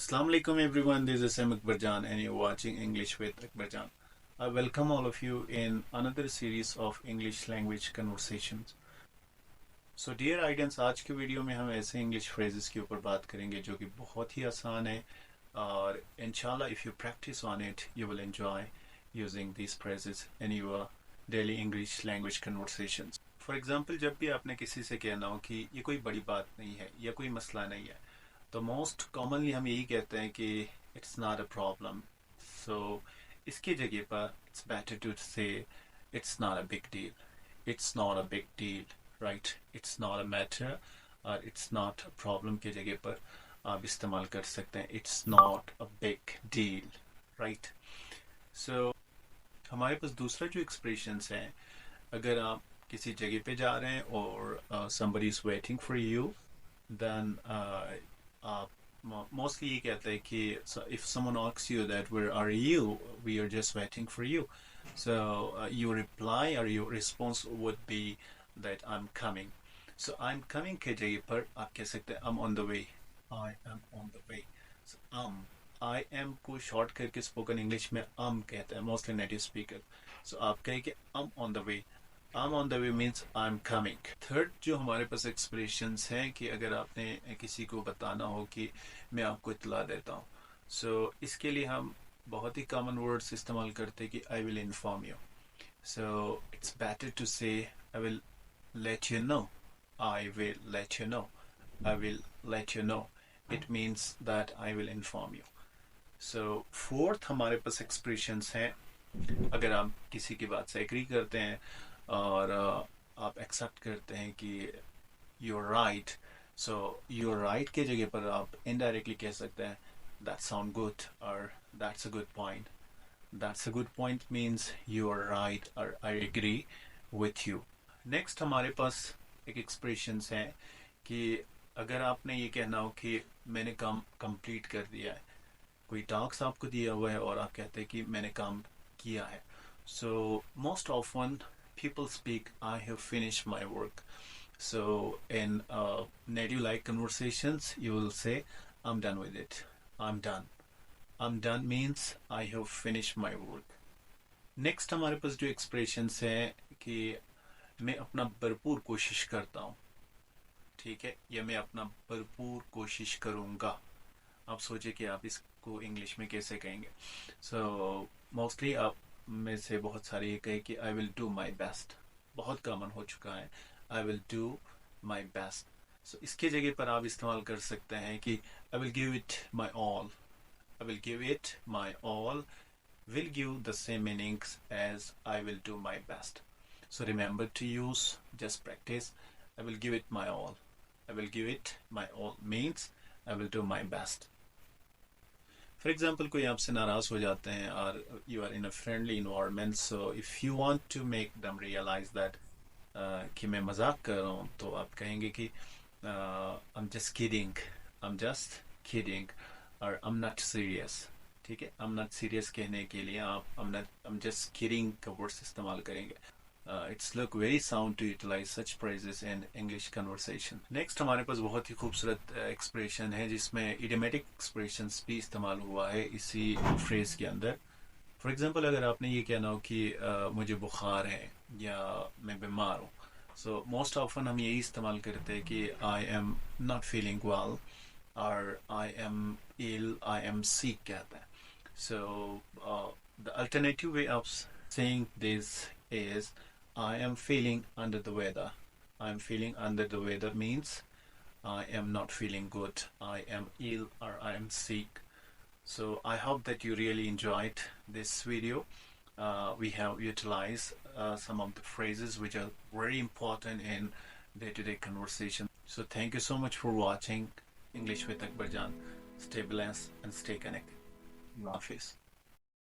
Assalamu alaikum everyone, this is Akbar and you're watching English with Akbar. I welcome all of you in another series of English language conversations. So dear audience, आज की video में हम ऐसे English phrases के ऊपर बात करेंगे जो कि बहुत ही आसान है और इंशाल्लाह if you practice on it you will enjoy using these phrases in your daily English language conversations. For example, जब भी आपने किसी से कहना हो कि ये कोई बड़ी बात नहीं है या कोई मसला नहीं है तो मोस्ट कॉमनली हम यही कहते हैं कि it's not a problem. So इसकी जगह पर it's better to say it's not a big deal. It's not a big deal, right. It's not a matter और इट्स नॉट अ प्रॉब्लम की जगह पर आप इस्तेमाल कर सकते हैं it's not a big deal, right. So हमारे पास दूसरा जो एक्सप्रेशंस है, अगर आप किसी जगह पे जा रहे हैं और somebody is waiting for you, then आप mostly ये कहते हैं कि if someone asks you that where are you, we are just waiting for you. So your reply or your response would be that I'm coming. So I'm coming के जगह पर आप कह सकते हैं I'm on the way. I am on the way. So I am को short करके spoken English में कहते हैं मोस्टली नेटिव स्पीकर. सो आप कहें कि I'm on the way. I'm on the way means I'm coming. Third जो हमारे पास एक्सप्रेशंस हैं कि अगर आपने किसी को बताना हो कि मैं आपको इतला देता हूँ, सो इसके लिए हम बहुत ही कॉमन वर्ड्स इस्तेमाल करते हैं कि I will inform you. So it's better to say I will let you know. I will let you know. I will let you know. It means that I will inform you. So fourth हमारे पास expressions हैं अगर आप किसी की बात से agree करते हैं और आप एक्सेप्ट करते हैं कि you're right. So you're right के जगह पर आप इनडायरेक्टली कह सकते हैं that sound good or that's a good point. That's a good point means you are right or I agree with you. Next हमारे पास एक एक्सप्रेशंस हैं कि अगर आपने ये कहना हो कि मैंने काम कंप्लीट कर दिया है, कोई टास्क आपको दिया हुआ है और आप कहते हैं कि मैंने काम किया है. So most often people speak I have finished my work. So in native like conversations you will say I'm done with it. I'm done. I'm done means I have finished my work. Next हमारे पास जो expressions हैं कि मैं अपना भरपूर कोशिश करता हूँ, ठीक है, या मैं अपना भरपूर कोशिश करूँगा. आप सोचिए कि आप इसको इंग्लिश में कैसे कहेंगे. सो मोस्टली आप में से बहुत सारे ये कहे कि I will do my best. बहुत कॉमन हो चुका है I will do my best. So इसके जगह पर आप इस्तेमाल कर सकते हैं कि I will give it my all. I will give it my all will give the same meanings as I will do my best. So remember to use, just practice. I will give it my all. I will give it my all means I will do my best. For example, कोई आपसे नाराज हो जाते हैं और you are in a friendly environment, so if you want to make them realize that कि मैं मजाक कर रहा हूँ, तो आप कहेंगे कि I'm just kidding, I'm just kidding और I'm not serious. ठीक है, I'm not serious कहने के लिए आप I'm just kidding का वर्ड्स इस्तेमाल करेंगे. It's look very sound to utilize such phrases in English conversation. Next हमारे पास बहुत ही खूबसूरत एक्सप्रेशन है जिसमें idiomatic expressions भी इस्तेमाल हुआ है इसी फ्रेज के अंदर. फॉर एग्जाम्पल अगर आपने ये कहना हो कि मुझे बुखार है या मैं बीमार हूँ, सो मोस्ट ऑफन हम यही इस्तेमाल करते हैं कि I am not feeling well और I am ill, I am sick कहते हैं. So the alternative way of saying this is I am feeling under the weather. I am feeling under the weather means I am not feeling good. I am ill or I am sick. So I hope that you really enjoyed this video. We have utilized some of the phrases which are very important in day-to-day conversation. So thank you so much for watching English with Akbar Jan. Stay blessed and stay connected. Allah Hafiz.